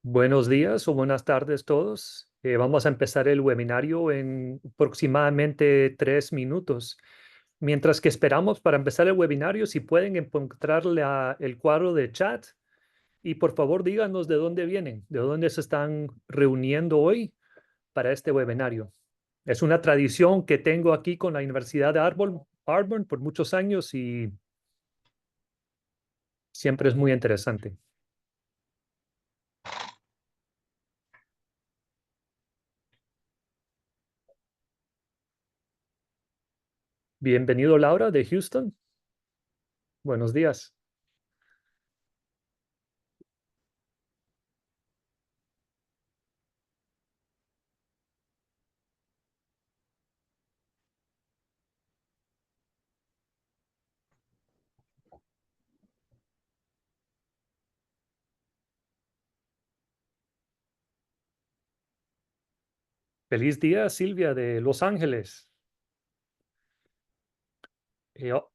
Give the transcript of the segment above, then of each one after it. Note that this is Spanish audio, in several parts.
Buenos días o buenas tardes todos. Vamos a empezar el webinario en aproximadamente 3 minutos. Mientras que esperamos para empezar el webinario, si pueden encontrar el cuadro de chat y por favor díganos de dónde vienen, de dónde se están reuniendo hoy para este webinario. Es una tradición que tengo aquí con la Universidad de Auburn por muchos años y siempre es muy interesante. Bienvenido, Laura, de Houston. Buenos días. Feliz día, Silvia, de Los Ángeles. Oh,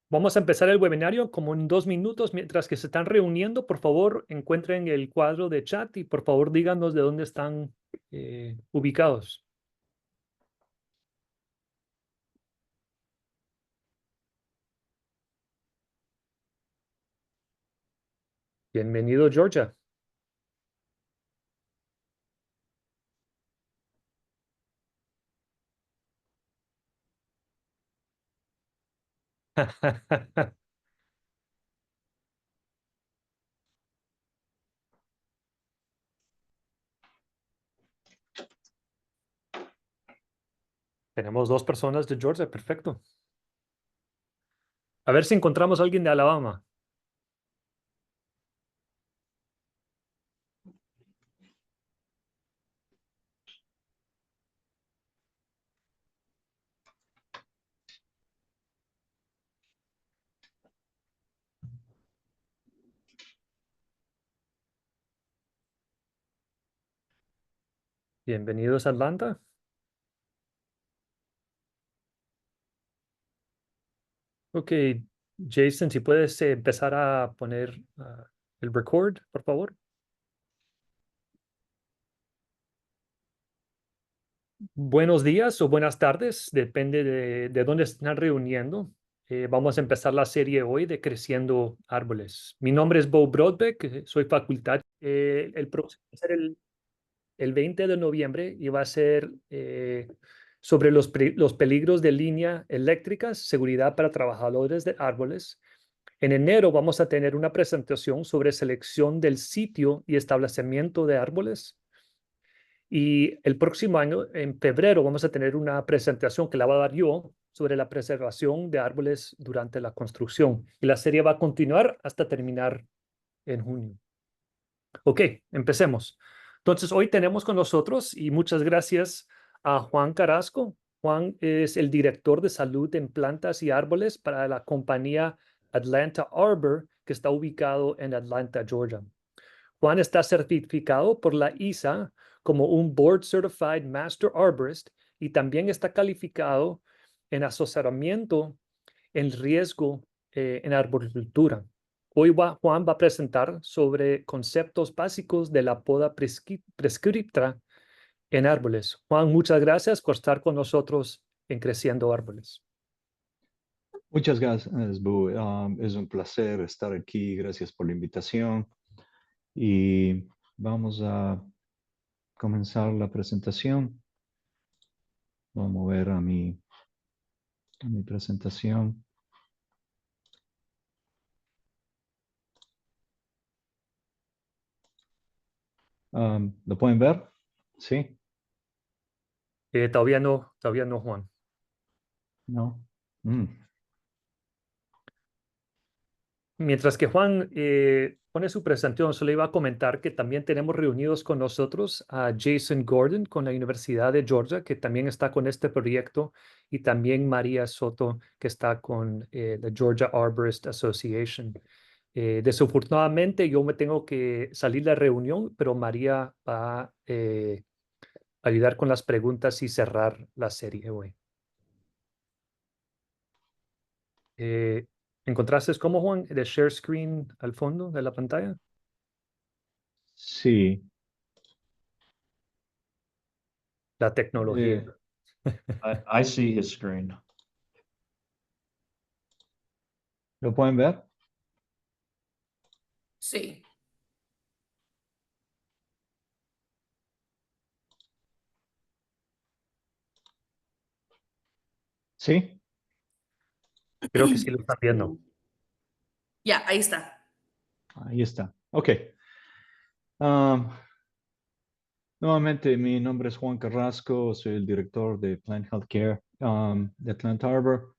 vamos a empezar el webinario como en 2 minutos. Mientras que se están reuniendo, por favor, encuentren el cuadro de chat y por favor díganos de dónde están ubicados. Bienvenido, Georgia. Tenemos 2 personas de Georgia, perfecto. A ver si encontramos a alguien de Alabama. Bienvenidos a Atlanta. Ok, Jason, si puedes empezar a poner el record, por favor. Buenos días o buenas tardes, depende de dónde están reuniendo. Vamos a empezar la serie hoy de Creciendo Árboles. Mi nombre es Bo Brodbeck, soy facultad. El próximo va a ser el 20 de noviembre y va a ser sobre los peligros de línea eléctricas, seguridad para trabajadores de árboles. En enero vamos a tener una presentación sobre selección del sitio y establecimiento de árboles. Y el próximo año, en febrero, vamos a tener una presentación que la va a dar yo sobre la preservación de árboles durante la construcción. Y la serie va a continuar hasta terminar en junio. Ok, empecemos. Entonces, hoy tenemos con nosotros, y muchas gracias a Juan Carrasco. Juan es el director de salud en plantas y árboles para la compañía Atlanta Arbor, que está ubicado en Atlanta, Georgia. Juan está certificado por la ISA como un Board Certified Master Arborist y también está calificado en asesoramiento en riesgo en arboricultura. Hoy Juan va a presentar sobre conceptos básicos de la poda prescripta en árboles. Juan, muchas gracias por estar con nosotros en Creciendo Árboles. Muchas gracias, Bu. Es un placer estar aquí. Gracias por la invitación. Y vamos a comenzar la presentación. Voy a mover a mi presentación. ¿Lo pueden ver? Sí. Todavía no, Juan. No. Mm. Mientras que Juan pone su presentación, solo iba a comentar que también tenemos reunidos con nosotros a Jason Gordon con la Universidad de Georgia, que también está con este proyecto, y también María Soto, que está con la Georgia Arborist Association. Desafortunadamente, yo me tengo que salir de la reunión, pero María va a ayudar con las preguntas y cerrar la serie hoy. ¿Encontraste cómo, Juan, el share screen al fondo de la pantalla? Sí. La tecnología. Eh, I see his screen. ¿Lo pueden ver? Sí. Sí. Creo que sí lo están viendo. Ya, ahí está. Ahí está. Ok. Um, Nuevamente, mi nombre es Juan Carrasco, soy el director de Plant Healthcare de Atlanta Harbor.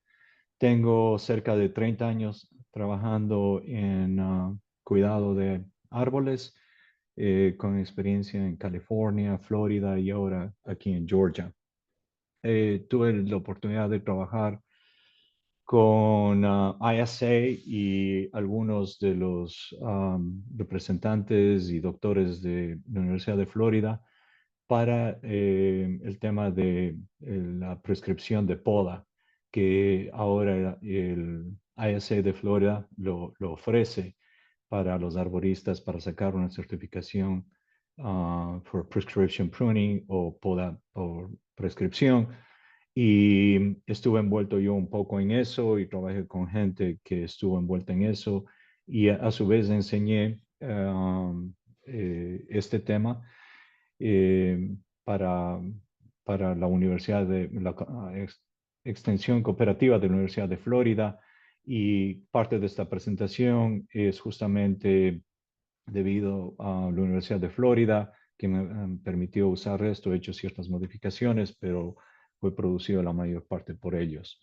Tengo cerca de 30 años trabajando en cuidado de árboles, con experiencia en California, Florida y ahora aquí en Georgia. Tuve la oportunidad de trabajar con ISA y algunos de los representantes y doctores de la Universidad de Florida para el tema de la prescripción de poda, que ahora el ISA de Florida lo ofrece para los arboristas para sacar una certificación for prescription pruning o poda por prescripción. Y estuve envuelto yo un poco en eso y trabajé con gente que estuvo envuelta en eso y a su vez enseñé este tema eh, para, para la Universidad de la Extensión Cooperativa de la Universidad de Florida. Y parte de esta presentación es justamente debido a la Universidad de Florida, que me permitió usar esto. He hecho ciertas modificaciones, pero fue producido la mayor parte por ellos.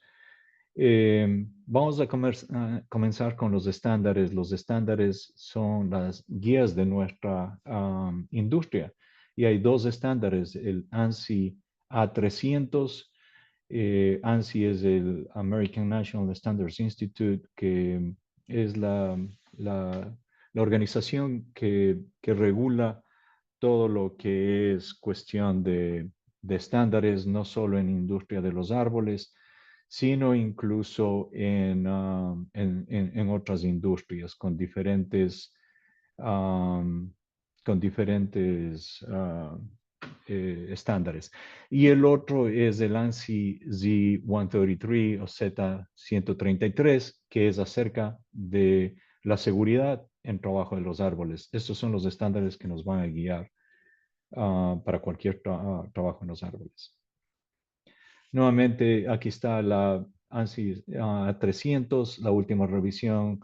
Vamos a comenzar con los estándares. Los estándares son las guías de nuestra industria y hay dos estándares, el ANSI A300. ANSI es el American National Standards Institute, que es la organización que regula todo lo que es cuestión de estándares, no solo en industria de los árboles, sino incluso en otras industrias um, con diferentes estándares. Y el otro es el ANSI Z133 o Z133, que es acerca de la seguridad en trabajo de los árboles. Estos son los estándares que nos van a guiar para cualquier trabajo en los árboles. Nuevamente, aquí está la ANSI 300, la última revisión,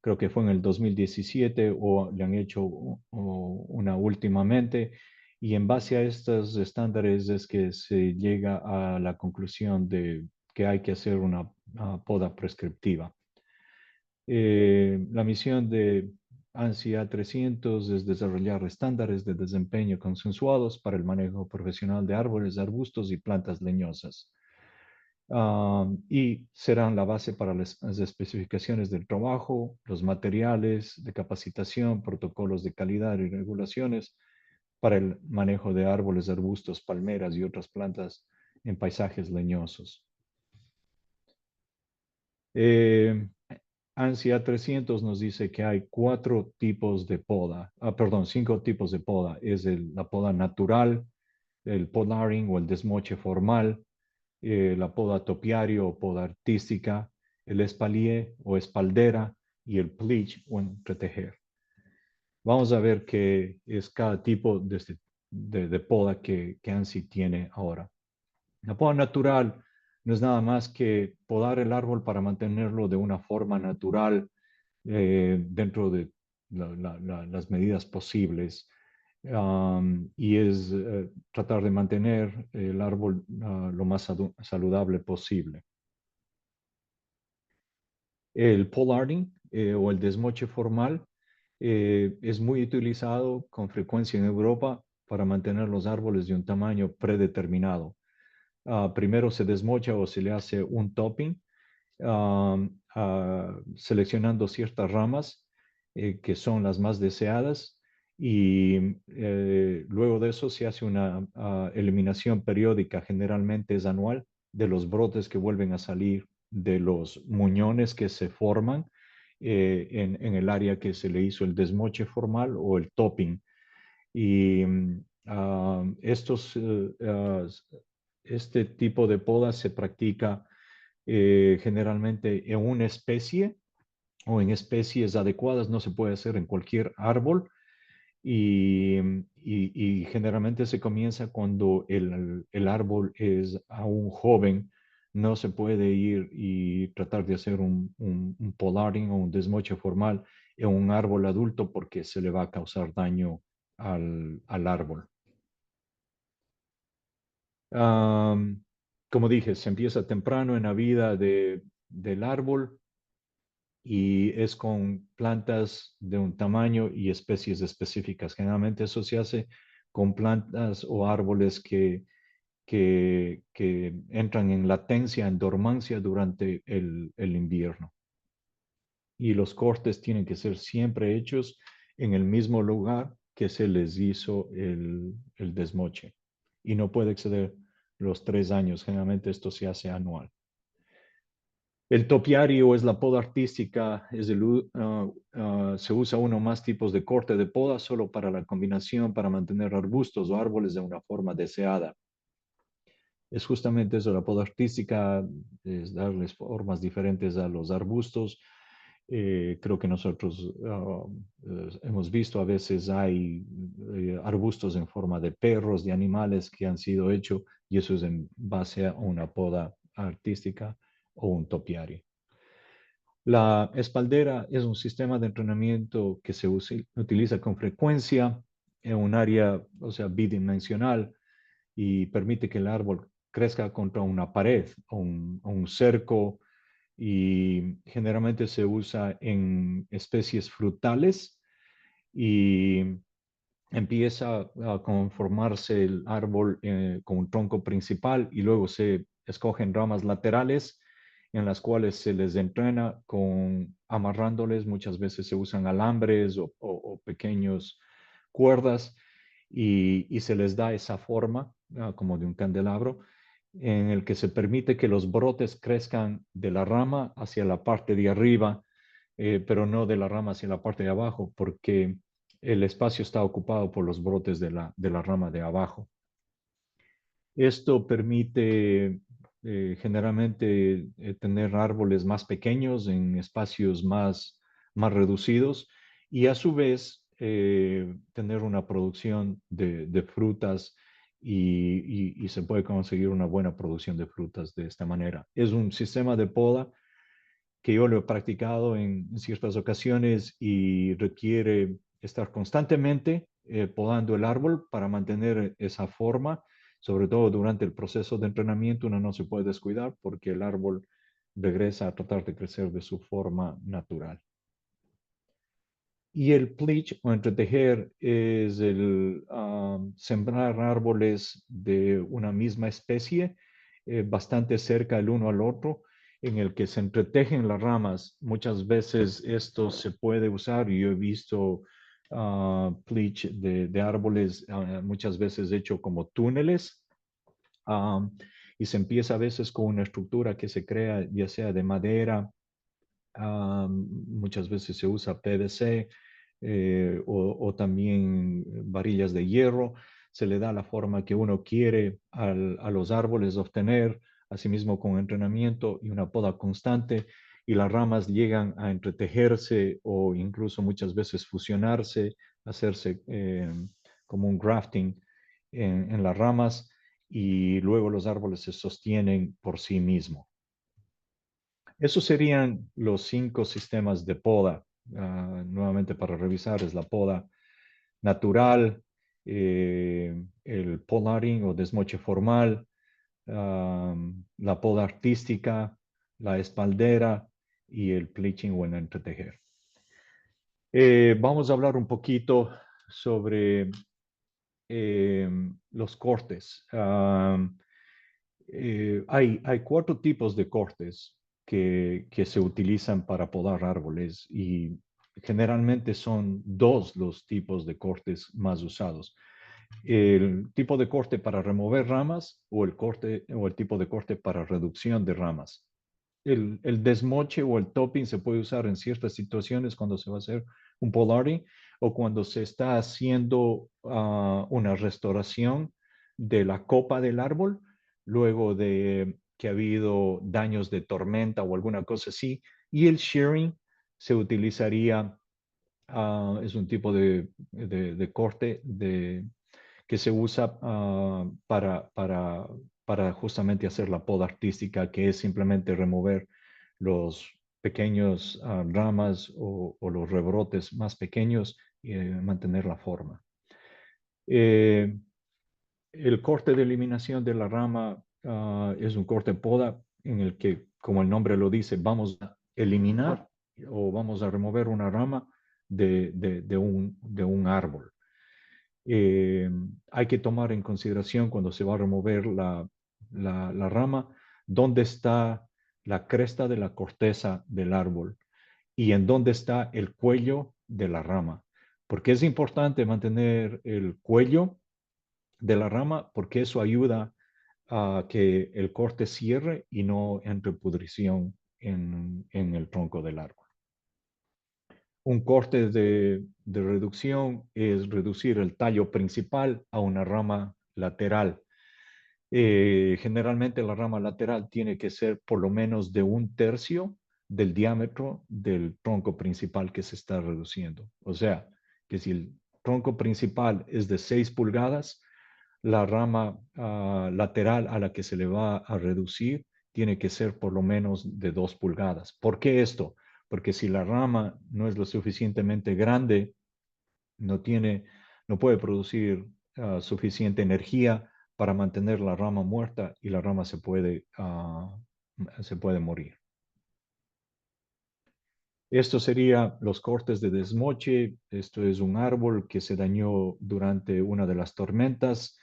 creo que fue en el 2017 o le han hecho una últimamente. Y en base a estos estándares es que se llega a la conclusión de que hay que hacer una poda prescriptiva. La misión de ANSI 300 es desarrollar estándares de desempeño consensuados para el manejo profesional de árboles, arbustos y plantas leñosas. Y serán la base para las especificaciones del trabajo, los materiales de capacitación, protocolos de calidad y regulaciones para el manejo de árboles, arbustos, palmeras y otras plantas en paisajes leñosos. Eh, ANSI 300 nos dice que hay cuatro tipos de poda, perdón, cinco tipos de poda. Es la poda natural, el podaring o el desmoche formal, la poda topiario o poda artística, el espalier o espaldera y el bleach o entretejer. Vamos a ver qué es cada tipo de poda que ANSI tiene ahora. La poda natural no es nada más que podar el árbol para mantenerlo de una forma natural dentro de las medidas posibles. Y es tratar de mantener el árbol lo más saludable posible. El pollarding o el desmoche formal es muy utilizado con frecuencia en Europa para mantener los árboles de un tamaño predeterminado. Primero se desmocha o se le hace un topping, seleccionando ciertas ramas que son las más deseadas y luego de eso se hace una eliminación periódica, generalmente es anual, de los brotes que vuelven a salir de los muñones que se forman en el área que se le hizo el desmoche formal o el topping. Y este tipo de poda se practica generalmente en una especie o en especies adecuadas. No se puede hacer en cualquier árbol. Y generalmente se comienza cuando el árbol es aún joven. No se puede ir y tratar de hacer un podaring o un desmoche formal en un árbol adulto porque se le va a causar daño al árbol. Como dije, se empieza temprano en la vida del árbol y es con plantas de un tamaño y especies específicas. Generalmente eso se hace con plantas o árboles que entran en latencia, en dormancia durante el invierno. Y los cortes tienen que ser siempre hechos en el mismo lugar que se les hizo el desmoche. Y no puede exceder los 3 años. Generalmente esto se hace anual. El topiario es la poda artística, se usa uno o más tipos de corte de poda solo para la combinación, para mantener arbustos o árboles de una forma deseada. Es justamente eso, la poda artística, es darles formas diferentes a los arbustos. Creo que nosotros hemos visto a veces hay arbustos en forma de perros, de animales que han sido hechos y eso es en base a una poda artística o un topiario. La espaldera es un sistema de entrenamiento que se utiliza con frecuencia en un área, o sea, bidimensional y permite que el árbol crezca contra una pared o un cerco y generalmente se usa en especies frutales y empieza a conformarse el árbol con un tronco principal y luego se escogen ramas laterales en las cuales se les entrena con amarrándoles. Muchas veces se usan alambres o pequeños cuerdas y se les da esa forma como de un candelabro en el que se permite que los brotes crezcan de la rama hacia la parte de arriba, pero no de la rama hacia la parte de abajo, porque el espacio está ocupado por los brotes de la rama de abajo. Esto permite generalmente tener árboles más pequeños en espacios más reducidos y a su vez tener una producción de frutas y se puede conseguir una buena producción de frutas de esta manera. Es un sistema de poda que yo lo he practicado en ciertas ocasiones y requiere estar constantemente podando el árbol para mantener esa forma, sobre todo durante el proceso de entrenamiento. Uno no se puede descuidar porque el árbol regresa a tratar de crecer de su forma natural. Y el pleach o entretejer es el sembrar árboles de una misma especie bastante cerca el uno al otro, en el que se entretejen las ramas. Muchas veces esto se puede usar y yo he visto pleach de árboles muchas veces hecho como túneles. Y se empieza a veces con una estructura que se crea ya sea de madera, muchas veces se usa PVC o también varillas de hierro. Se le da la forma que uno quiere a los árboles obtener, asimismo con entrenamiento y una poda constante, y las ramas llegan a entretejerse o incluso muchas veces fusionarse, hacerse como un grafting en las ramas, y luego los árboles se sostienen por sí mismos. Esos serían los 5 sistemas de poda. Nuevamente para revisar, es la poda natural, el podaring o desmoche formal, la poda artística, la espaldera y el pleaching o el entretejer. Vamos a hablar un poquito sobre los cortes. Hay 4 tipos de cortes que se utilizan para podar árboles y generalmente son 2 los tipos de cortes más usados. El tipo de corte para remover ramas o el tipo de corte para reducción de ramas. El desmoche o el topping se puede usar en ciertas situaciones cuando se va a hacer un podaring o cuando se está haciendo una restauración de la copa del árbol, luego de que ha habido daños de tormenta o alguna cosa así. Y el shearing se utilizaría, es un tipo de corte que se usa para justamente hacer la poda artística, que es simplemente remover los pequeños ramas o los rebrotes más pequeños y mantener la forma. El corte de eliminación de la rama es un corte poda en el que, como el nombre lo dice, vamos a eliminar o vamos a remover una rama de un árbol. Hay que tomar en consideración cuando se va a remover la rama, dónde está la cresta de la corteza del árbol y en dónde está el cuello de la rama. Porque es importante mantener el cuello de la rama porque eso ayuda a que el corte cierre y no entre pudrición en el tronco del árbol. Un corte de reducción es reducir el tallo principal a una rama lateral. Generalmente la rama lateral tiene que ser por lo menos de 1/3 del diámetro del tronco principal que se está reduciendo. O sea, que si el tronco principal es de 6 pulgadas, la rama lateral a la que se le va a reducir tiene que ser por lo menos de 2 pulgadas. ¿Por qué esto? Porque si la rama no es lo suficientemente grande, no puede producir suficiente energía para mantener la rama muerta y la rama se puede morir. Esto sería los cortes de desmoche. Esto es un árbol que se dañó durante una de las tormentas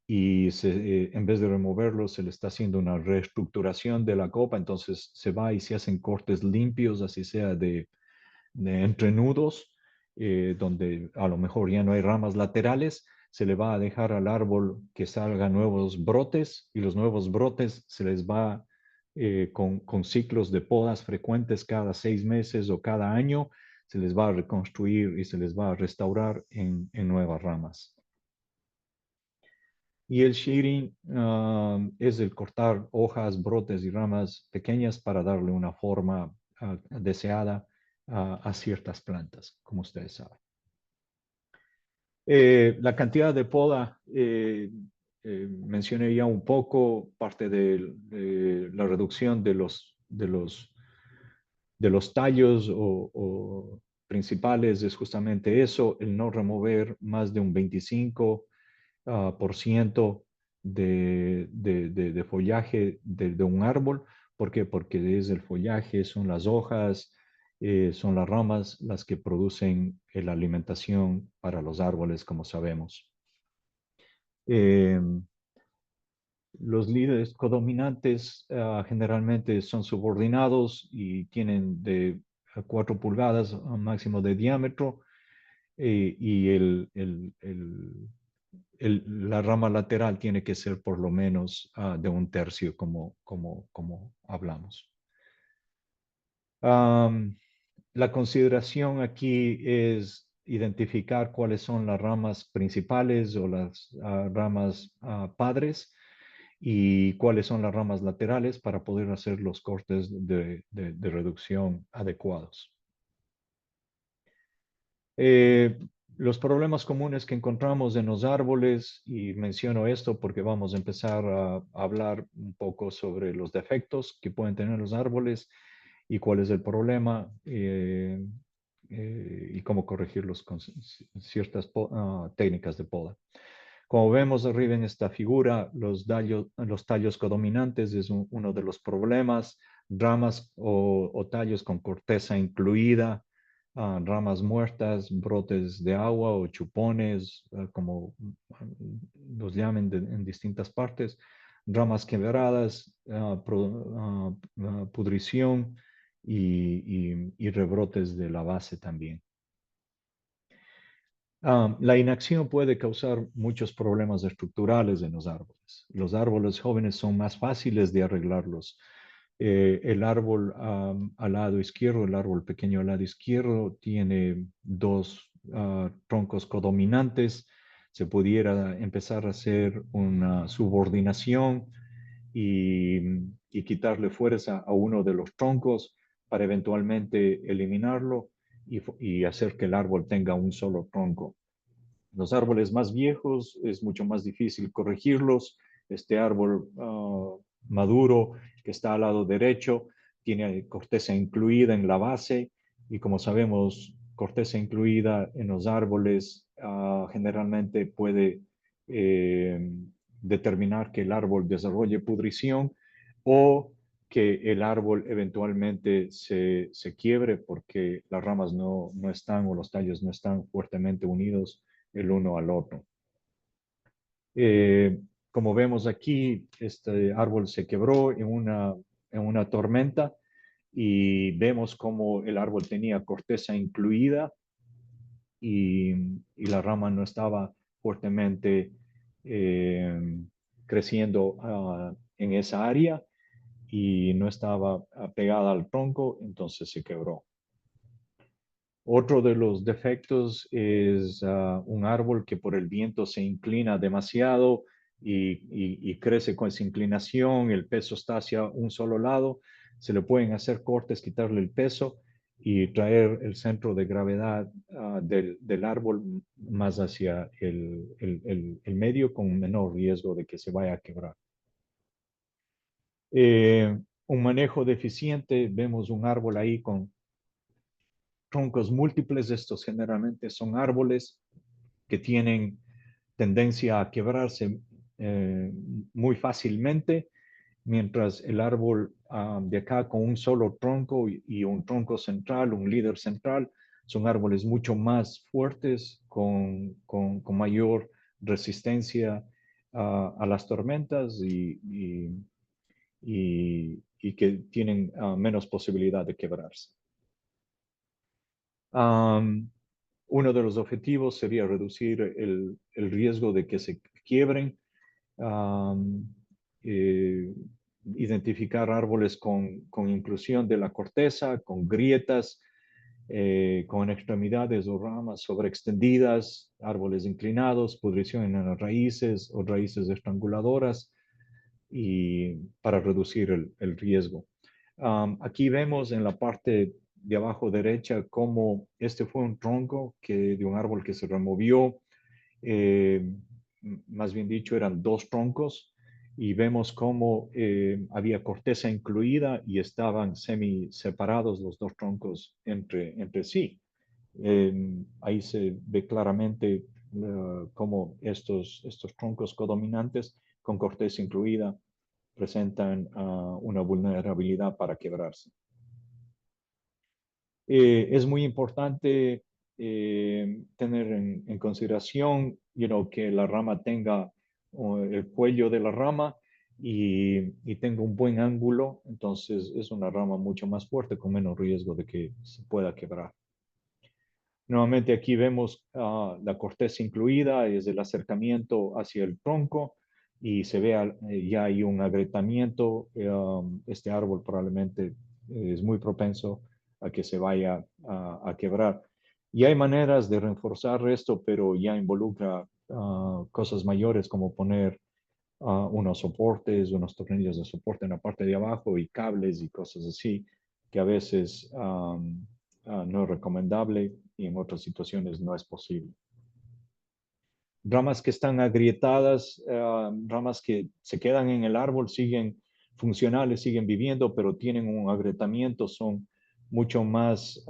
y en vez de removerlo se le está haciendo una reestructuración de la copa, entonces se va y se hacen cortes limpios, así sea de entrenudos, donde a lo mejor ya no hay ramas laterales, se le va a dejar al árbol que salga nuevos brotes y los nuevos brotes se les va con ciclos de podas frecuentes cada 6 meses o cada año, se les va a reconstruir y se les va a restaurar en nuevas ramas. Y el shearing es el cortar hojas, brotes y ramas pequeñas para darle una forma deseada a ciertas plantas, como ustedes saben. La cantidad de poda, mencioné ya un poco, parte de la reducción de los tallos o principales es justamente eso, el no remover más de un 25% de follaje de un árbol. ¿Por qué? Porque es el follaje, son las hojas, son las ramas las que producen la alimentación para los árboles, como sabemos. Los líderes codominantes generalmente son subordinados y tienen de 4 pulgadas máximo de diámetro y la rama lateral tiene que ser por lo menos de 1/3 como hablamos. La consideración aquí es identificar cuáles son las ramas principales o las ramas padres y cuáles son las ramas laterales para poder hacer los cortes de reducción adecuados. Los problemas comunes que encontramos en los árboles, y menciono esto porque vamos a empezar a hablar un poco sobre los defectos que pueden tener los árboles y cuál es el problema y cómo corregirlos con ciertas técnicas de poda. Como vemos arriba en esta figura, los tallos codominantes es uno de los problemas, ramas o tallos con corteza incluida, ramas muertas, brotes de agua o chupones, como los llamen en distintas partes, ramas quebradas, pudrición y rebrotes de la base también. La inacción puede causar muchos problemas estructurales en los árboles. Los árboles jóvenes son más fáciles de arreglarlos. El árbol al lado izquierdo, el árbol pequeño al lado izquierdo, tiene dos troncos codominantes, se pudiera empezar a hacer una subordinación y quitarle fuerza a uno de los troncos para eventualmente eliminarlo y hacer que el árbol tenga un solo tronco. Los árboles más viejos es mucho más difícil corregirlos. Este árbol maduro que está al lado derecho tiene corteza incluida en la base y como sabemos, corteza incluida en los árboles generalmente puede determinar que el árbol desarrolle pudrición o que el árbol eventualmente se quiebre porque las ramas no están o los tallos no están fuertemente unidos el uno al otro. Como vemos aquí, este árbol se quebró en una tormenta y vemos cómo el árbol tenía corteza incluida y la rama no estaba fuertemente creciendo en esa área y no estaba pegada al tronco, entonces se quebró. Otro de los defectos es un árbol que por el viento se inclina demasiado y crece con esa inclinación, el peso está hacia un solo lado, se le pueden hacer cortes, quitarle el peso y traer el centro de gravedad del árbol más hacia el medio con menor riesgo de que se vaya a quebrar. Un manejo deficiente, vemos un árbol ahí con troncos múltiples. Estos generalmente son árboles que tienen tendencia a quebrarse muy fácilmente, mientras el árbol de acá con un solo tronco y un tronco central, un líder central, son árboles mucho más fuertes, con mayor resistencia a las tormentas y que tienen menos posibilidad de quebrarse. Uno de los objetivos sería reducir el riesgo de que se quiebren, identificar árboles con inclusión de la corteza, con grietas, con extremidades o ramas sobreextendidas, árboles inclinados, pudrición en las raíces o raíces estranguladoras y para reducir el riesgo. Aquí vemos en la parte de abajo derecha cómo este fue un tronco de un árbol que se removió, más bien dicho eran dos troncos y vemos cómo había corteza incluida y estaban semi separados los dos troncos entre sí. Ahí se ve claramente cómo estos troncos codominantes con corteza incluida presentan una vulnerabilidad para quebrarse. Es muy importante tener en consideración que la rama tenga el cuello de la rama y tenga un buen ángulo, entonces es una rama mucho más fuerte con menos riesgo de que se pueda quebrar. Nuevamente aquí vemos la corteza incluida, es el acercamiento hacia el tronco y se ve ya hay un agrietamiento. Este árbol probablemente es muy propenso a que se vaya a quebrar. Y hay maneras de reforzar esto, pero ya involucra cosas mayores como poner unos soportes, unos tornillos de soporte en la parte de abajo y cables y cosas así, que a veces no es recomendable y en otras situaciones no es posible. Ramas que están agrietadas, ramas que se quedan en el árbol, siguen funcionales, siguen viviendo, pero tienen un agrietamiento, son mucho más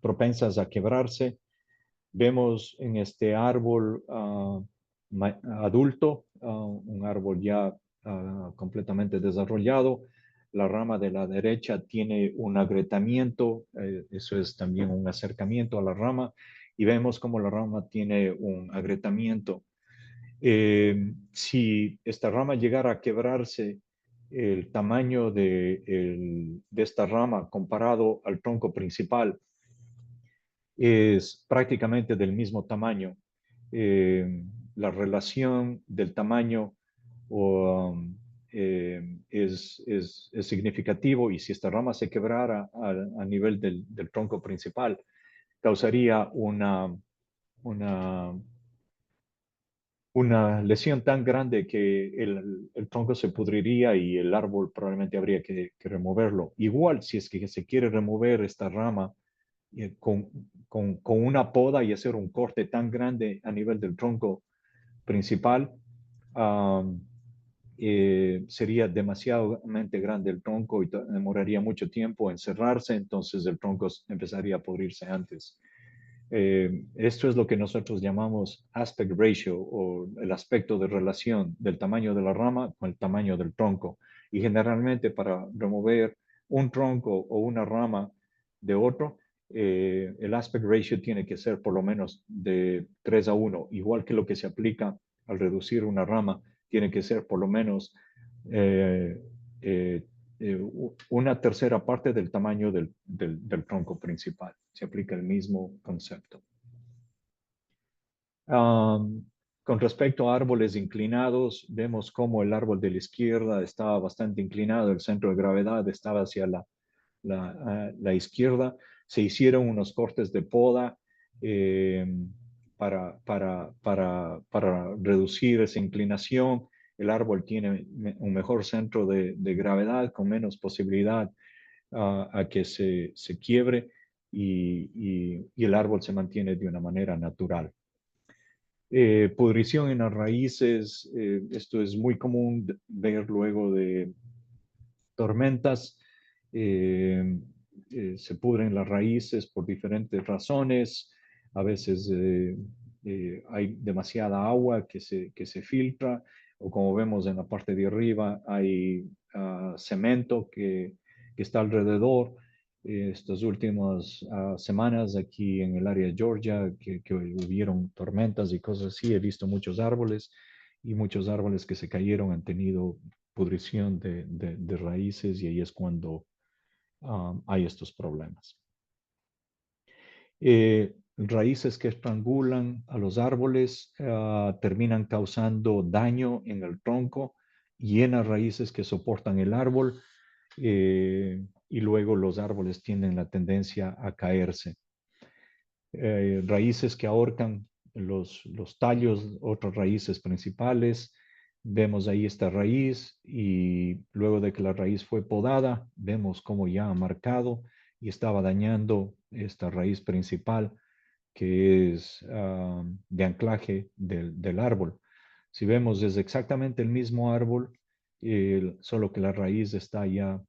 propensas a quebrarse. Vemos en este árbol adulto, un árbol ya completamente desarrollado. La rama de la derecha tiene un agrietamiento, eso es también un acercamiento a la rama, y vemos como la rama tiene un agrietamiento. Si esta rama llegara a quebrarse, el tamaño de esta rama comparado al tronco principal es prácticamente del mismo tamaño. La relación del tamaño es significativo y si esta rama se quebrara a nivel del tronco principal, causaría una lesión tan grande que el tronco se pudriría y el árbol probablemente habría que removerlo. Igual, si es que se quiere remover esta rama con una poda y hacer un corte tan grande a nivel del tronco principal, sería demasiadamente grande el tronco y demoraría mucho tiempo en cerrarse, entonces el tronco empezaría a pudrirse antes. Esto es lo que nosotros llamamos aspect ratio o el aspecto de relación del tamaño de la rama con el tamaño del tronco. Y generalmente para remover un tronco o una rama de otro, el aspect ratio tiene que ser por lo menos de 3 a 1, igual que lo que se aplica al reducir una rama, tiene que ser por lo menos eh, eh, una tercera parte del tamaño del tronco principal. Se aplica el mismo concepto. Con respecto a árboles inclinados, vemos cómo el árbol de la izquierda estaba bastante inclinado, el centro de gravedad estaba hacia la izquierda. Se hicieron unos cortes de poda para reducir esa inclinación. El árbol tiene un mejor centro de gravedad con menos posibilidad a que se quiebre y el árbol se mantiene de una manera natural. Pudrición en las raíces, esto es muy común ver luego de tormentas. Se pudren las raíces por diferentes razones. A veces hay demasiada agua que se filtra, o como vemos en la parte de arriba, hay cemento que está alrededor. Estas últimas semanas aquí en el área de Georgia, que hubieron tormentas y cosas así, he visto muchos árboles y muchos árboles que se cayeron han tenido pudrición de raíces y ahí es cuando hay estos problemas. Raíces que estrangulan a los árboles terminan causando daño en el tronco, llenas raíces que soportan el árbol y luego los árboles tienen la tendencia a caerse. Raíces que ahorcan los tallos, otras raíces principales. Vemos ahí esta raíz y luego de que la raíz fue podada, vemos cómo ya ha marcado y estaba dañando esta raíz principal que es de anclaje del árbol. Si vemos, es exactamente el mismo árbol, solo que la raíz está ya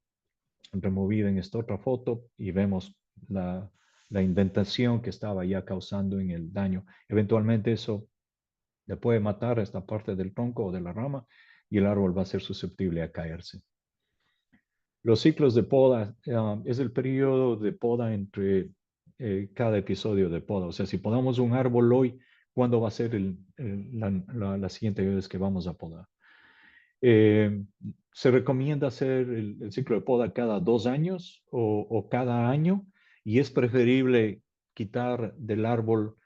removida en esta otra foto y vemos la indentación que estaba ya causando en el daño. Eventualmente eso le puede matar a esta parte del tronco o de la rama y el árbol va a ser susceptible a caerse. Los ciclos de poda es el periodo de poda entre cada episodio de poda. O sea, si podamos un árbol hoy, ¿cuándo va a ser la siguiente vez que vamos a podar? Se recomienda hacer el ciclo de poda cada 2 años o cada año y es preferible quitar del árbol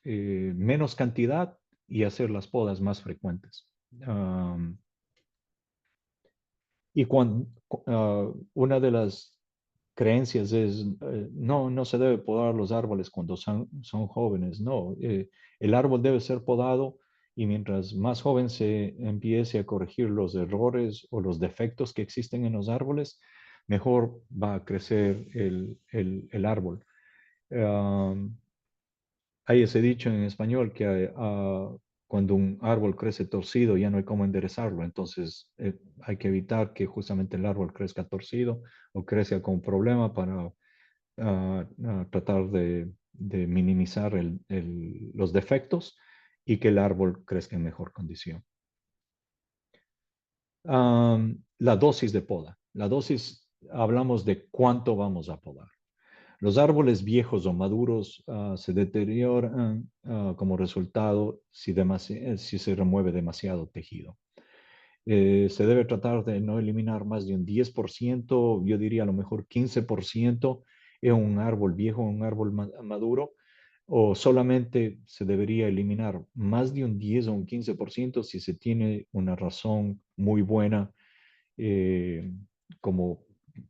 menos cantidad y hacer las podas más frecuentes. Y una de las creencias es, no se debe podar los árboles cuando son jóvenes, no, el árbol debe ser podado y mientras más joven se empiece a corregir los errores o los defectos que existen en los árboles, mejor va a crecer el árbol. Hay ese dicho en español que cuando un árbol crece torcido ya no hay cómo enderezarlo, entonces hay que evitar que justamente el árbol crezca torcido o crezca con problema para tratar de minimizar los defectos y que el árbol crezca en mejor condición. La dosis de poda. La dosis, hablamos de cuánto vamos a podar. Los árboles viejos o maduros se deterioran como resultado si se remueve demasiado tejido. Se debe tratar de no eliminar más de un 10%, yo diría a lo mejor 15% en un árbol viejo, un árbol maduro, o solamente se debería eliminar más de un 10 o un 15% si se tiene una razón muy buena, como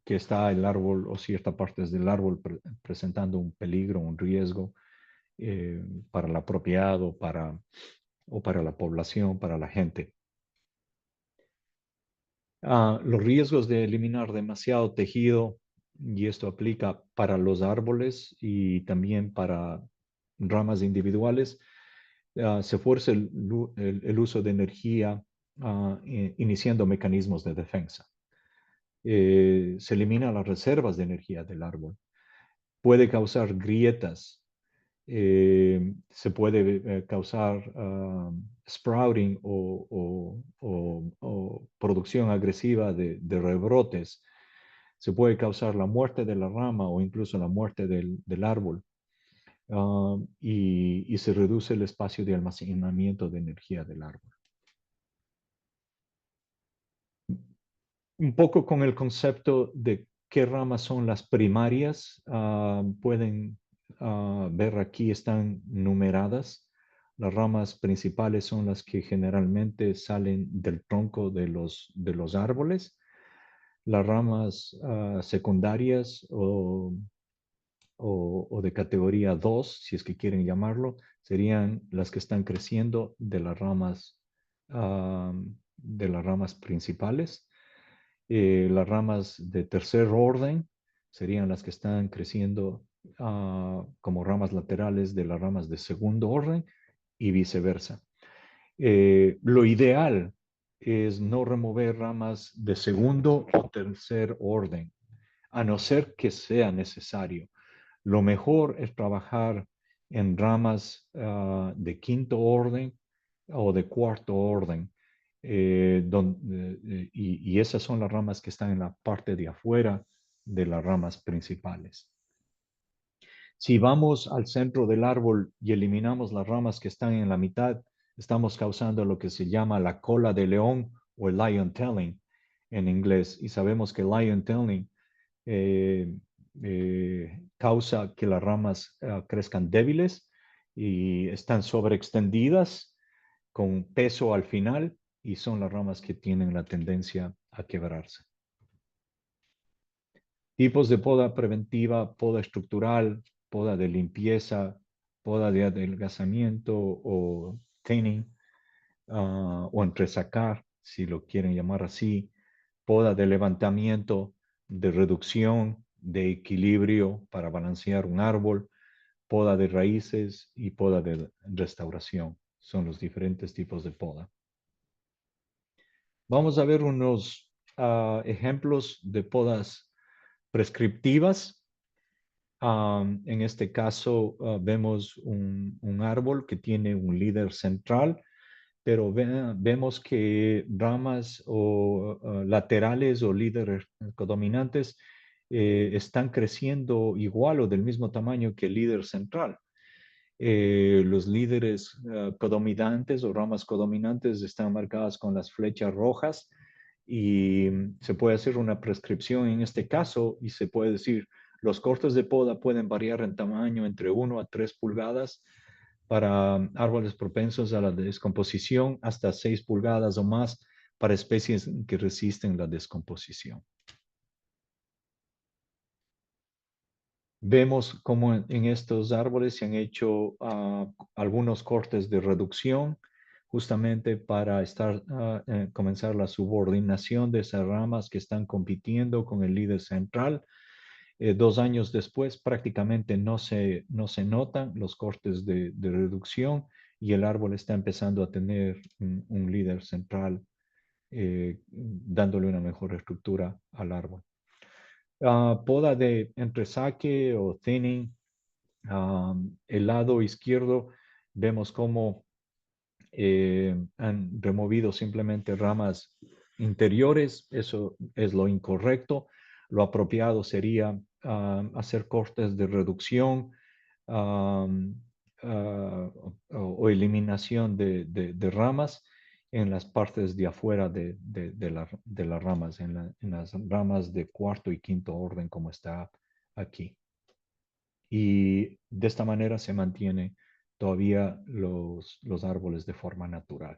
que está el árbol o ciertas partes del árbol presentando un peligro, un riesgo para la propiedad o para la población, para la gente. Los riesgos de eliminar demasiado tejido, y esto aplica para los árboles y también para ramas individuales, se fuerza el uso de energía iniciando mecanismos de defensa. Se eliminan las reservas de energía del árbol. Puede causar grietas. Se puede causar sprouting o producción agresiva de rebrotes. Se puede causar la muerte de la rama o incluso la muerte del árbol. Y se reduce el espacio de almacenamiento de energía del árbol. Un poco con el concepto de qué ramas son las primarias, pueden ver aquí están numeradas. Las ramas principales son las que generalmente salen del tronco de los árboles. Las ramas secundarias o de categoría 2, si es que quieren llamarlo, serían las que están creciendo de las ramas principales. Las ramas de tercer orden serían las que están creciendo como ramas laterales de las ramas de segundo orden y viceversa. Lo ideal es no remover ramas de segundo o tercer orden, a no ser que sea necesario. Lo mejor es trabajar en ramas de quinto orden o de cuarto orden, y esas son las ramas que están en la parte de afuera de las ramas principales. Si vamos al centro del árbol y eliminamos las ramas que están en la mitad, estamos causando lo que se llama la cola de león o el lion telling en inglés. Y sabemos que lion telling causa que las ramas crezcan débiles y están sobreextendidas con peso al final, y son las ramas que tienen la tendencia a quebrarse. Tipos de poda preventiva: poda estructural, poda de limpieza, poda de adelgazamiento o thinning, o entresacar, si lo quieren llamar así, poda de levantamiento, de reducción, de equilibrio para balancear un árbol, poda de raíces y poda de restauración. Son los diferentes tipos de poda. Vamos a ver unos ejemplos de podas prescriptivas. En este caso vemos un árbol que tiene un líder central, pero vemos que ramas laterales o líderes codominantes están creciendo igual o del mismo tamaño que el líder central. Los líderes codominantes o ramas codominantes están marcadas con las flechas rojas, y se puede hacer una prescripción en este caso y se puede decir los cortes de poda pueden variar en tamaño entre 1 a 3 pulgadas para árboles propensos a la descomposición, hasta 6 pulgadas o más para especies que resisten la descomposición. Vemos cómo en estos árboles se han hecho algunos cortes de reducción justamente para comenzar la subordinación de esas ramas que están compitiendo con el líder central. 2 años después prácticamente no se notan los cortes de reducción y el árbol está empezando a tener un líder central, dándole una mejor estructura al árbol. Poda de entresaque o thinning. El lado izquierdo vemos cómo han removido simplemente ramas interiores. Eso es lo incorrecto. Lo apropiado sería hacer cortes de reducción o eliminación de ramas en las partes de afuera de las ramas, en las ramas de cuarto y quinto orden, como está aquí. Y de esta manera se mantiene todavía los árboles de forma natural.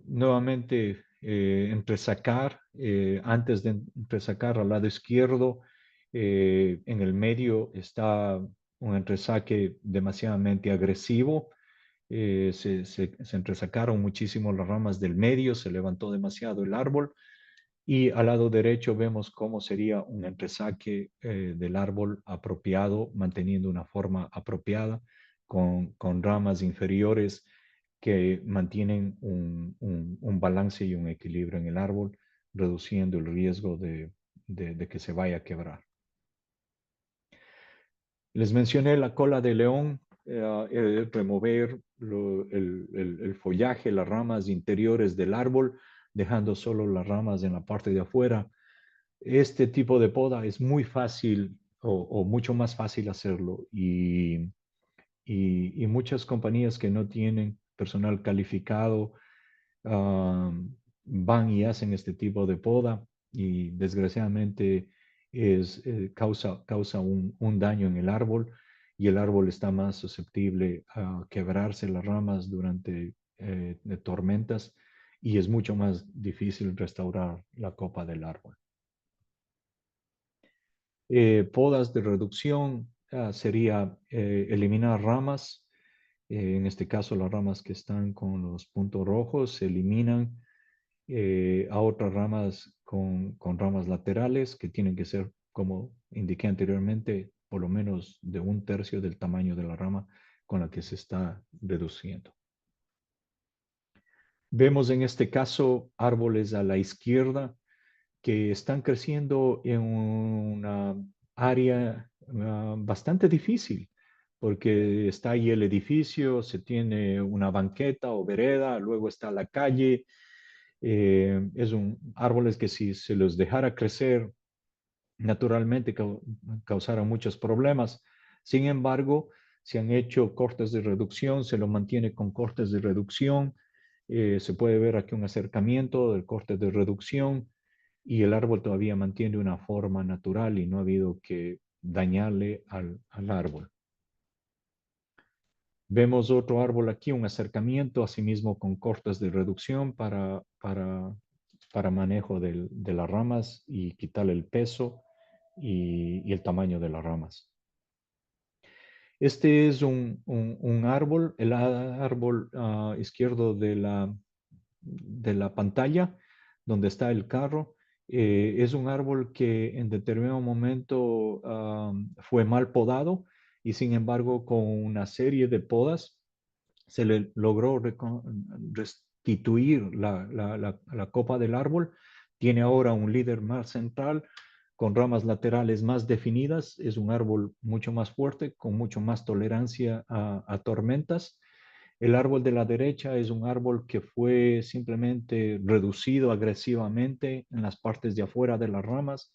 Nuevamente entresacar. Antes de entresacar al lado izquierdo, en el medio está un entresaque demasiadamente agresivo. Se entresacaron muchísimo las ramas del medio, se levantó demasiado el árbol. Y al lado derecho vemos cómo sería un entresaque del árbol apropiado, manteniendo una forma apropiada, con ramas inferiores que mantienen un balance y un equilibrio en el árbol, reduciendo el riesgo de que se vaya a quebrar. Les mencioné la cola de león, remover el follaje, las ramas interiores del árbol, dejando solo las ramas en la parte de afuera. Este tipo de poda es muy fácil o mucho más fácil hacerlo y muchas compañías que no tienen personal calificado van y hacen este tipo de poda y desgraciadamente causa un daño en el árbol y el árbol está más susceptible a quebrarse las ramas durante de tormentas y es mucho más difícil restaurar la copa del árbol. Podas de reducción sería eliminar ramas. En este caso, las ramas que están con los puntos rojos se eliminan a otras ramas con ramas laterales que tienen que ser, como indiqué anteriormente, por lo menos de 1/3 del tamaño de la rama con la que se está reduciendo. Vemos en este caso árboles a la izquierda que están creciendo en una área bastante difícil, porque está ahí el edificio, se tiene una banqueta o vereda, luego está la calle. Árboles que si se los dejara crecer naturalmente causaran muchos problemas. Sin embargo, se han hecho cortes de reducción, se lo mantiene con cortes de reducción. Se puede ver aquí un acercamiento del corte de reducción y el árbol todavía mantiene una forma natural y no ha habido que dañarle al árbol. Vemos otro árbol aquí, un acercamiento, asimismo con cortes de reducción para manejo de las ramas y quitarle el peso y el tamaño de las ramas. Este es un árbol, el árbol izquierdo de la pantalla, donde está el carro. Es un árbol que en determinado momento fue mal podado y sin embargo con una serie de podas se le logró restituir la copa del árbol. Tiene ahora un líder más central con ramas laterales más definidas. Es un árbol mucho más fuerte, con mucho más tolerancia a tormentas. El árbol de la derecha es un árbol que fue simplemente reducido agresivamente en las partes de afuera de las ramas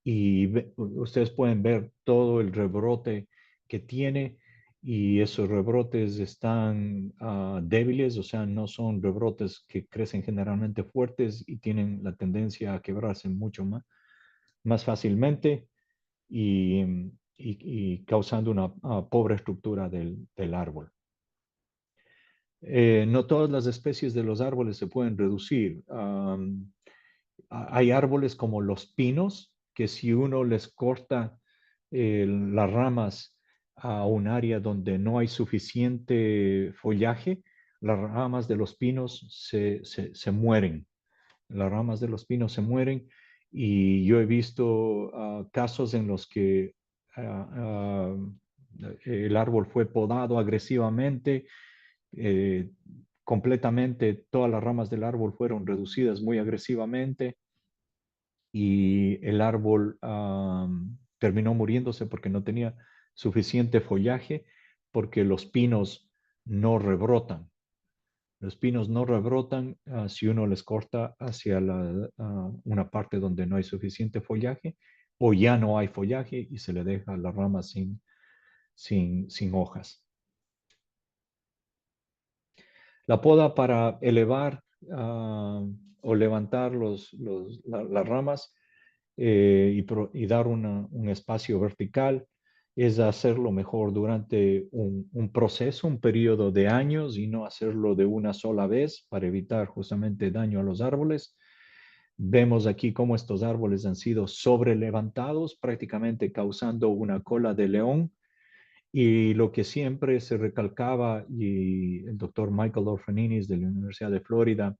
y ustedes pueden ver todo el rebrote que tiene y esos rebrotes están débiles, o sea, no son rebrotes que crecen generalmente fuertes y tienen la tendencia a quebrarse mucho más fácilmente y causando una pobre estructura del árbol. No todas las especies de los árboles se pueden reducir. Hay árboles como los pinos, que si uno les corta las ramas a un área donde no hay suficiente follaje, las ramas de los pinos se mueren. Las ramas de los pinos se mueren y yo he visto casos en los que el árbol fue podado agresivamente, completamente todas las ramas del árbol fueron reducidas muy agresivamente y el árbol terminó muriéndose porque no tenía suficiente follaje, porque los pinos no rebrotan. Los pinos no rebrotan si uno les corta hacia una parte donde no hay suficiente follaje o ya no hay follaje y se le deja la rama sin hojas. La poda para elevar o levantar las ramas y dar un espacio vertical es hacerlo mejor durante un proceso, un periodo de años y no hacerlo de una sola vez para evitar justamente daño a los árboles. Vemos aquí cómo estos árboles han sido sobrelevantados, prácticamente causando una cola de león. Y lo que siempre se recalcaba, y el doctor Michael Orfaninis de la Universidad de Florida,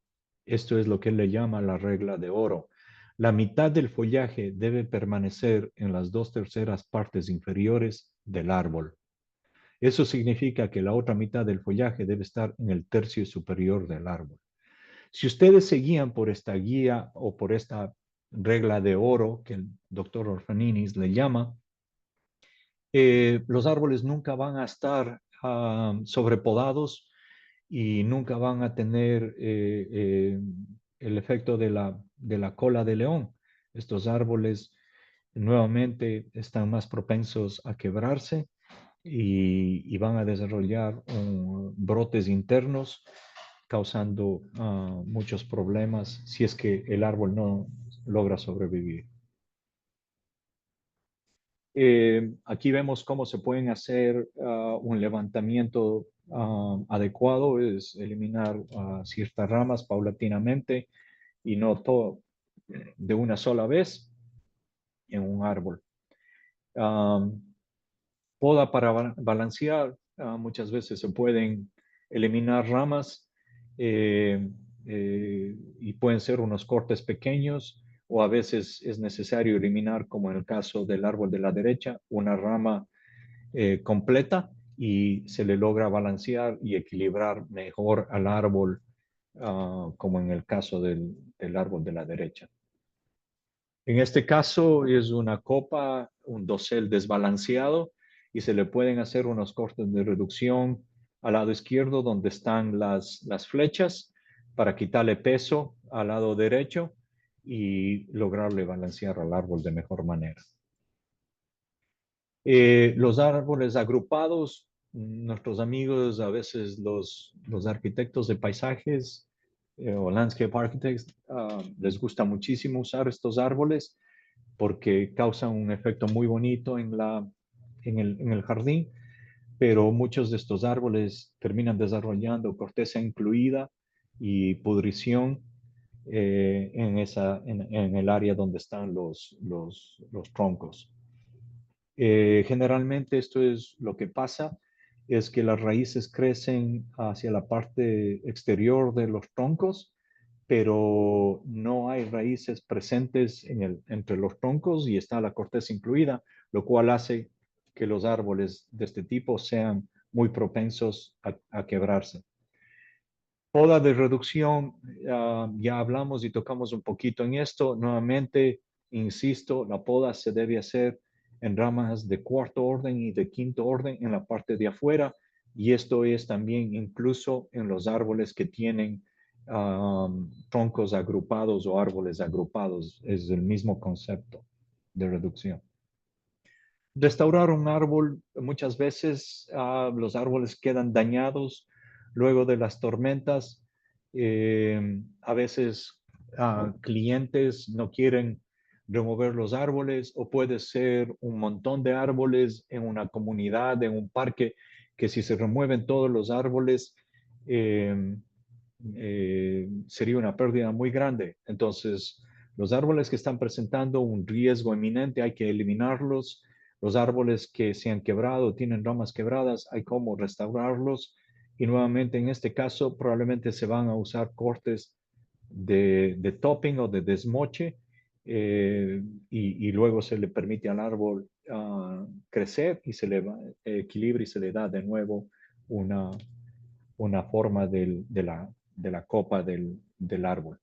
esto es lo que él le llama la regla de oro. La mitad del follaje debe permanecer en las 2/3 partes inferiores del árbol. Eso significa que la otra mitad del follaje debe estar en el tercio superior del árbol. Si ustedes se guían por esta guía o por esta regla de oro que el doctor Orfaninis le llama, los árboles nunca van a estar sobrepodados y nunca van a tener el efecto de la cola de león. Estos árboles nuevamente están más propensos a quebrarse y van a desarrollar brotes internos causando muchos problemas si es que el árbol no logra sobrevivir. Aquí vemos cómo se pueden hacer un levantamiento adecuado, es eliminar ciertas ramas paulatinamente y no todo de una sola vez en un árbol. Poda para balancear, muchas veces se pueden eliminar ramas y pueden ser unos cortes pequeños o a veces es necesario eliminar, como en el caso del árbol de la derecha, una rama completa y se le logra balancear y equilibrar mejor al árbol, como en el caso del árbol de la derecha. En este caso es una copa, un dosel desbalanceado y se le pueden hacer unos cortes de reducción al lado izquierdo donde están las flechas para quitarle peso al lado derecho y lograrle balancear al árbol de mejor manera. Los árboles agrupados, nuestros amigos, a veces los arquitectos de paisajes o landscape architects, les gusta muchísimo usar estos árboles porque causan un efecto muy bonito en el jardín, pero muchos de estos árboles terminan desarrollando corteza incluida y pudrición en el área donde están los troncos. Generalmente esto es lo que pasa, es que las raíces crecen hacia la parte exterior de los troncos, pero no hay raíces presentes entre los troncos y está la corteza incluida, lo cual hace que los árboles de este tipo sean muy propensos a quebrarse. Poda de reducción, ya hablamos y tocamos un poquito en esto. Nuevamente, insisto, la poda se debe hacer en ramas de cuarto orden y de quinto orden en la parte de afuera, y esto es también incluso en los árboles que tienen troncos agrupados o árboles agrupados. Es el mismo concepto de reducción. Restaurar un árbol, muchas veces los árboles quedan dañados luego de las tormentas. A veces clientes no quieren remover los árboles o puede ser un montón de árboles en una comunidad, en un parque, que si se remueven todos los árboles sería una pérdida muy grande. Entonces, los árboles que están presentando un riesgo inminente hay que eliminarlos. Los árboles que se han quebrado, tienen ramas quebradas, hay cómo restaurarlos. Y nuevamente, en este caso, probablemente se van a usar cortes de topping o de desmoche y luego se le permite al árbol crecer y se le equilibra y se le da de nuevo una forma de la copa del árbol.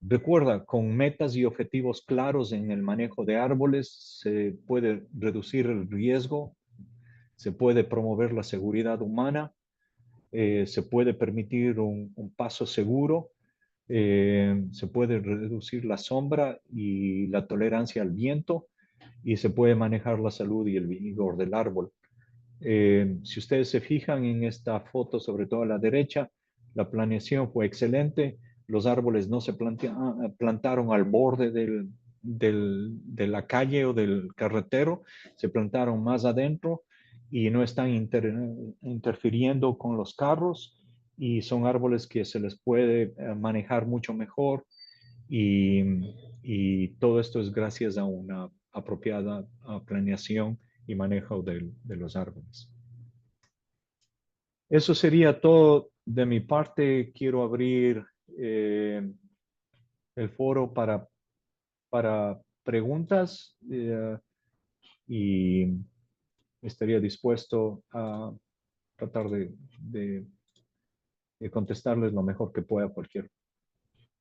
Recuerda, con metas y objetivos claros en el manejo de árboles, se puede reducir el riesgo, se puede promover la seguridad humana, se puede permitir un paso seguro, se puede reducir la sombra y la tolerancia al viento, y se puede manejar la salud y el vigor del árbol. Si ustedes se fijan en esta foto, sobre todo a la derecha, la planeación fue excelente. Los árboles no se plantaron al borde de la calle o del carretero, se plantaron más adentro y no están interfiriendo con los carros y son árboles que se les puede manejar mucho mejor y, y todo esto es gracias a una apropiada planeación y manejo de los árboles. Eso sería todo de mi parte. Quiero abrir el foro para preguntas y estaría dispuesto a tratar de contestarles lo mejor que pueda cualquier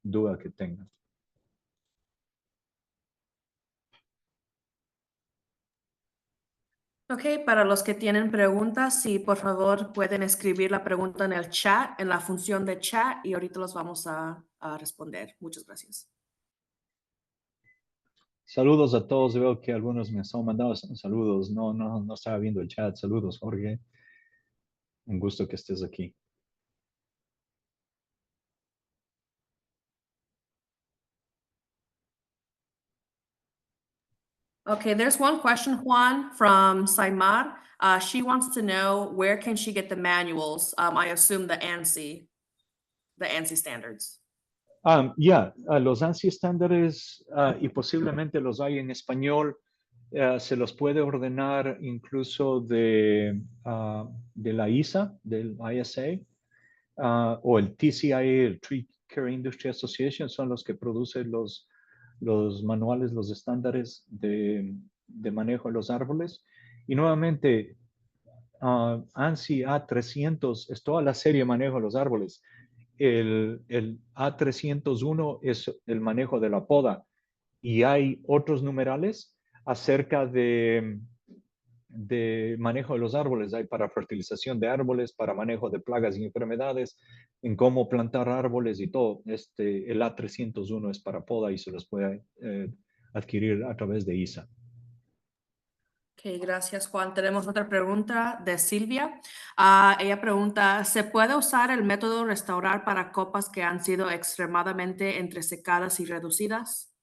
duda que tengan. Ok, para los que tienen preguntas, sí, por favor pueden escribir la pregunta en el chat, en la función de chat, y ahorita los vamos a responder. Muchas gracias. Saludos a todos. Veo que algunos me están mandando saludos. No estaba viendo el chat. Saludos, Jorge. Un gusto que estés aquí. Okay, there's one question, Juan, from Saimar. She wants to know where can she get the manuals? I assume the ANSI standards. Los ANSI estándares y posiblemente los hay en español. Se los puede ordenar incluso de la ISA, del ISA, o el TCIA, el Tree Care Industry Association, son los que producen los manuales, los estándares de manejo de los árboles. Y nuevamente, ANSI A300 es toda la serie de manejo de los árboles. El A301 es el manejo de la poda y hay otros numerales acerca de manejo de los árboles. Hay para fertilización de árboles, para manejo de plagas y enfermedades, en cómo plantar árboles y todo. El A301 es para poda y se los puede adquirir a través de ISA. Ok, gracias, Juan. Tenemos otra pregunta de Silvia. Ella pregunta, ¿se puede usar el método restaurar para copas que han sido extremadamente entresecadas y reducidas?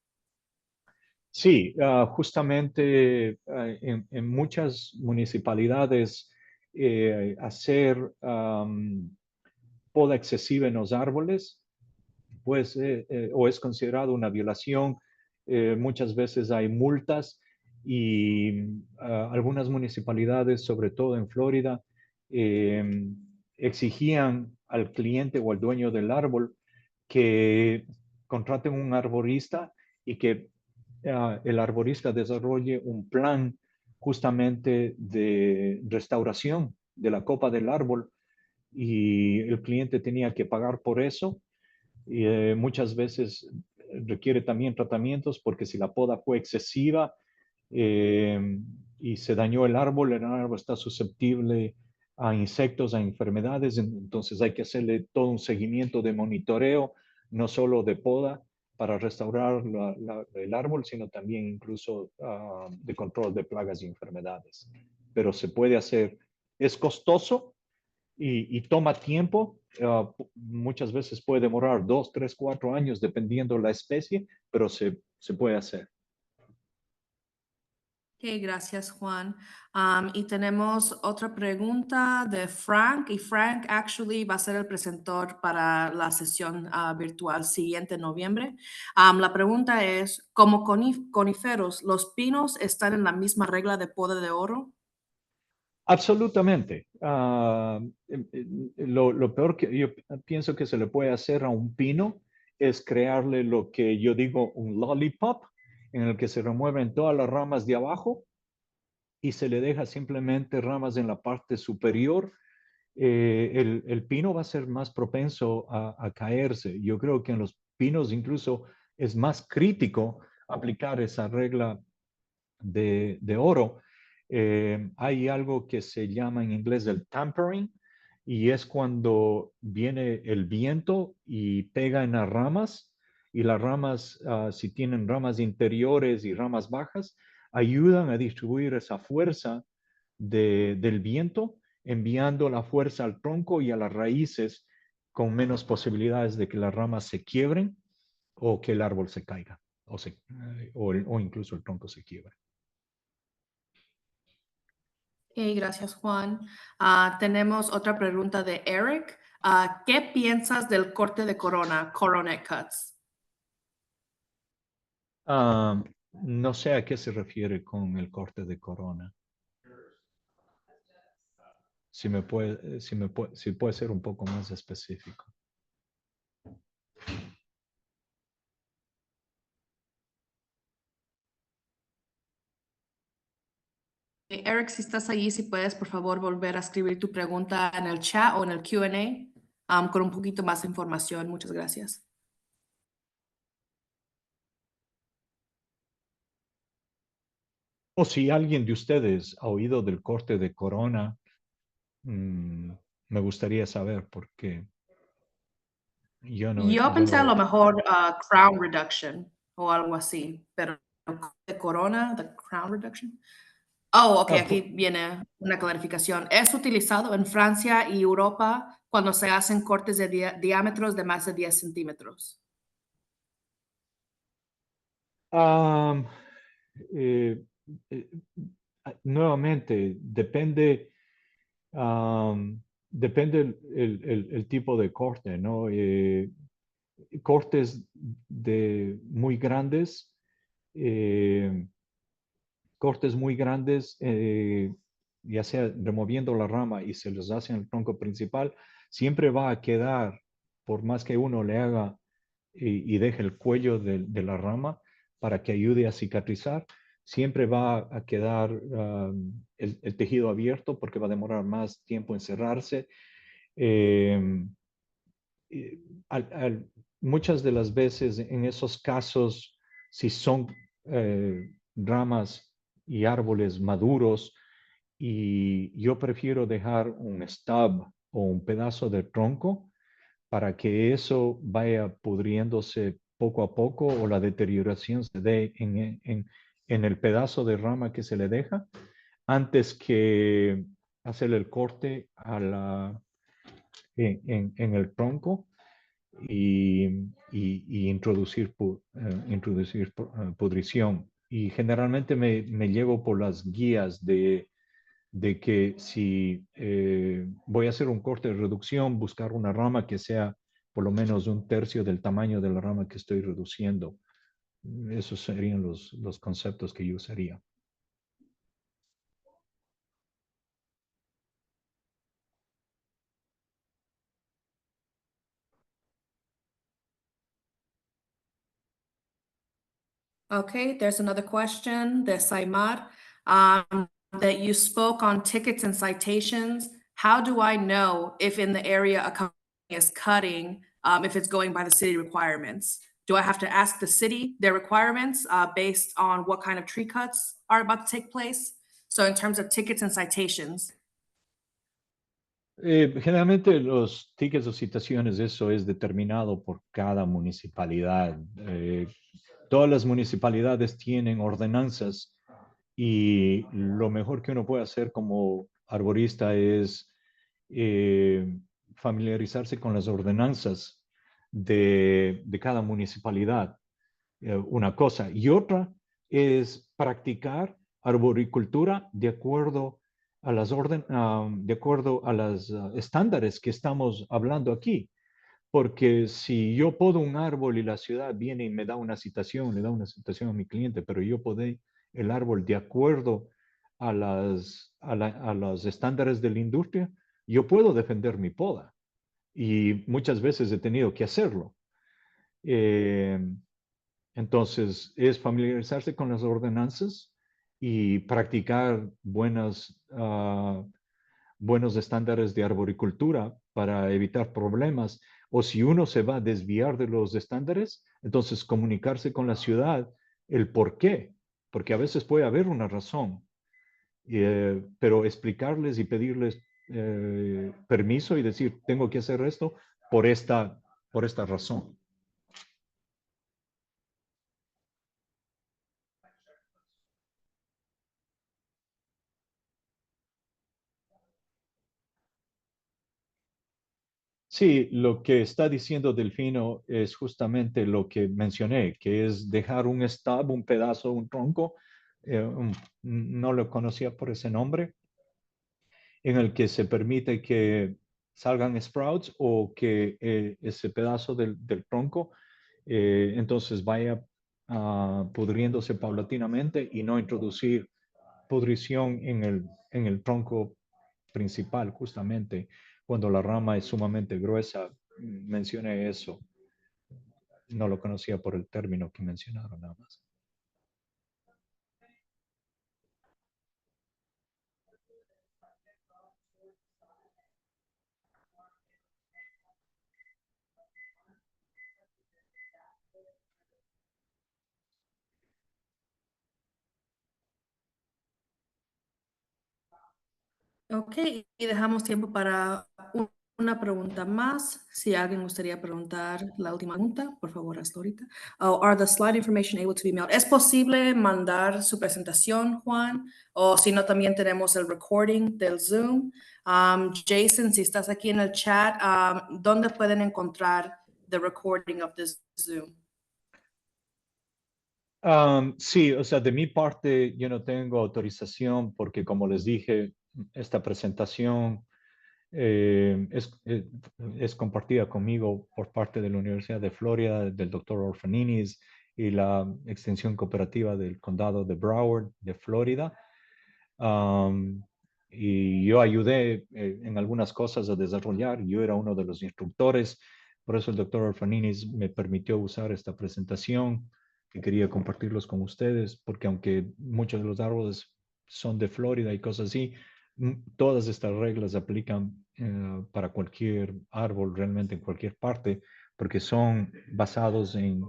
Sí, justamente en muchas municipalidades hacer poda excesiva en los árboles, pues, o es considerado una violación. Muchas veces hay multas y algunas municipalidades, sobre todo en Florida, exigían al cliente o al dueño del árbol que contraten un arborista y que el arborista desarrolle un plan justamente de restauración de la copa del árbol y el cliente tenía que pagar por eso. Y muchas veces requiere también tratamientos porque si la poda fue excesiva y se dañó el árbol está susceptible a insectos, a enfermedades, entonces hay que hacerle todo un seguimiento de monitoreo, no solo de poda para restaurar el árbol, sino también incluso de control de plagas y enfermedades. Pero se puede hacer, es costoso y toma tiempo. Muchas veces puede demorar 2, 3, 4 años dependiendo la especie, pero se puede hacer. Ok, gracias, Juan. Y tenemos otra pregunta de Frank, y Frank actually va a ser el presentador para la sesión virtual siguiente en noviembre. La pregunta es, ¿como coníferos, los pinos están en la misma regla de poda de oro? Absolutamente. Lo peor que yo pienso que se le puede hacer a un pino es crearle lo que yo digo un lollipop, en el que se remueven todas las ramas de abajo y se le deja simplemente ramas en la parte superior. El pino va a ser más propenso a caerse. Yo creo que en los pinos incluso es más crítico aplicar esa regla de oro. Hay algo que se llama en inglés el tampering y es cuando viene el viento y pega en las ramas y las ramas, si tienen ramas interiores y ramas bajas, ayudan a distribuir esa fuerza del viento, enviando la fuerza al tronco y a las raíces con menos posibilidades de que las ramas se quiebren o que el árbol se caiga. o incluso el tronco se quiebra. Ok, gracias, Juan. Tenemos otra pregunta de Eric. ¿Qué piensas del corte de corona, coronet cuts? No sé a qué se refiere con el corte de corona. Si puede ser un poco más específico. Eric, si estás allí, si puedes, por favor, volver a escribir tu pregunta en el chat o en el Q&A con un poquito más de información. Muchas gracias. O si alguien de ustedes ha oído del corte de corona, me gustaría saber porque Yo yo pensé a lo no. mejor crown reduction o algo así, pero de corona, the crown reduction. Oh, ok, Ah, aquí viene una clarificación. Es utilizado en Francia y Europa cuando se hacen cortes de diámetros de más de 10 centímetros. Am, eh, eh, nuevamente, depende el tipo de corte, ¿no? Cortes muy grandes, eh, cortes muy grandes, ya sea removiendo la rama y se los hace en el tronco principal, siempre va a quedar, por más que uno le haga y deje el cuello de la rama para que ayude a cicatrizar, siempre va a quedar el tejido abierto porque va a demorar más tiempo en cerrarse. Eh, eh, Muchas de las veces en esos casos, si son ramas y árboles maduros, y yo prefiero dejar un stub o un pedazo de tronco para que eso vaya pudriéndose poco a poco o la deterioración se dé en el pedazo de rama que se le deja antes que hacer el corte en el tronco y introducir pudrición. Y generalmente me llevo por las guías de que si voy a hacer un corte de reducción, buscar una rama que sea por lo menos un tercio del tamaño de la rama que estoy reduciendo. Esos serían los conceptos que yo usaría. Okay, there's another question de Saimar. That you spoke on tickets and citations. How do I know if in the area a company is cutting, if it's going by the city requirements? Do I have to ask the city their requirements based on what kind of tree cuts are about to take place? So in terms of tickets and citations. Generalmente los tickets o citaciones, eso es determinado por cada municipalidad. Todas las municipalidades tienen ordenanzas y lo mejor que uno puede hacer como arborista es familiarizarse con las ordenanzas de cada municipalidad, una cosa. Y otra es practicar arboricultura de acuerdo a de acuerdo a los estándares que estamos hablando aquí. Porque si yo podo un árbol y la ciudad viene y me da una citación, le da una citación a mi cliente, pero yo podé el árbol de acuerdo a los estándares de la industria, yo puedo defender mi poda. Y muchas veces he tenido que hacerlo. Eh, entonces, es familiarizarse con las ordenanzas y practicar buenos estándares de arboricultura para evitar problemas. O si uno se va a desviar de los estándares, entonces comunicarse con la ciudad el por qué, porque a veces puede haber una razón, pero explicarles y pedirles permiso y decir, tengo que hacer esto por por esta razón. Sí, lo que está diciendo Delfino es justamente lo que mencioné, que es dejar un stub, un pedazo, un tronco, no lo conocía por ese nombre, en el que se permite que salgan sprouts o que ese pedazo del tronco entonces vaya pudriéndose paulatinamente y no introducir pudrición en el tronco principal, justamente cuando la rama es sumamente gruesa. Mencioné eso. No lo conocía por el término que mencionaron nada más. Ok, y dejamos tiempo para una pregunta más. Si alguien gustaría preguntar la última pregunta, por favor, hasta ahorita. Are the slide information able to be mailed? ¿Es posible mandar su presentación, Juan? O si no, también tenemos el recording del Zoom. Jason, si estás aquí en el chat, ¿dónde pueden encontrar the recording of this Zoom? Sí, o sea, de mi parte yo no tengo autorización porque como les dije, esta presentación es compartida conmigo por parte de la Universidad de Florida, del doctor Orfaninis y la extensión cooperativa del condado de Broward, de Florida. Y yo ayudé en algunas cosas a desarrollar. Yo era uno de los instructores. Por eso el doctor Orfaninis me permitió usar esta presentación que quería compartirlos con ustedes, porque aunque muchos de los árboles son de Florida y cosas así, todas estas reglas aplican para cualquier árbol, realmente en cualquier parte, porque son basados en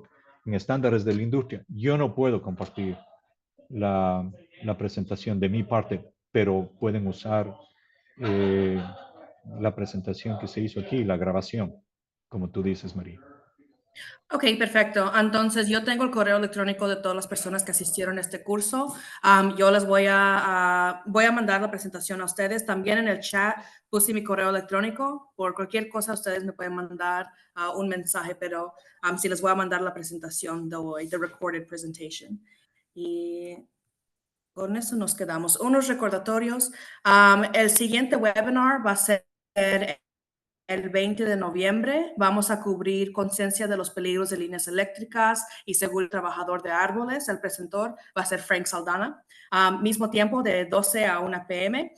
estándares de la industria. Yo no puedo compartir la presentación de mi parte, pero pueden usar eh, la presentación que se hizo aquí, la grabación, como tú dices, María. Ok, perfecto. Entonces, yo tengo el correo electrónico de todas las personas que asistieron a este curso. Yo les voy a mandar la presentación a ustedes. También en el chat puse mi correo electrónico. Por cualquier cosa, ustedes me pueden mandar un mensaje, pero sí les voy a mandar la presentación de hoy, the recorded presentation. Y con eso nos quedamos. Unos recordatorios. El siguiente webinar va a ser el 20 de noviembre. Vamos a cubrir conciencia de los peligros de líneas eléctricas y seguro trabajador de árboles. El presentador va a ser Frank Saldana. Mismo tiempo de 12 a 1 p.m.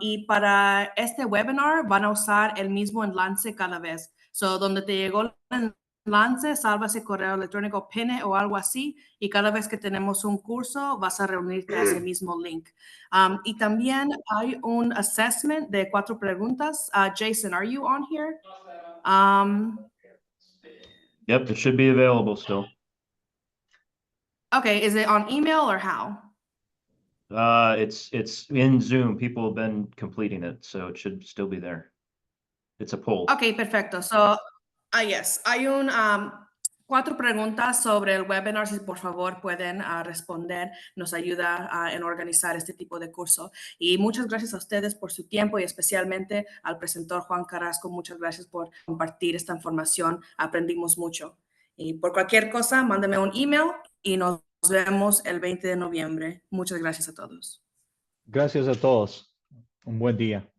Y para este webinar van a usar el mismo enlace cada vez. So, donde te llegó el enlace, salva ese correo electrónico, pine o algo así, y cada vez que tenemos un curso vas a reunirte a ese mismo link. Y también hay un assessment de 4 preguntas. Jason, are you on here? Yep, it should be available still. Okay, is it on email or how? It's in Zoom. People have been completing it, so it should still be there. It's a poll. Okay, perfecto. So, yes, hay 4 preguntas sobre el webinar. Si por favor pueden responder, nos ayuda en organizar este tipo de curso. Y muchas gracias a ustedes por su tiempo y especialmente al presentador Juan Carrasco. Muchas gracias por compartir esta información. Aprendimos mucho. Y por cualquier cosa, mándame un email y nos vemos el 20 de noviembre. Muchas gracias a todos. Gracias a todos. Un buen día.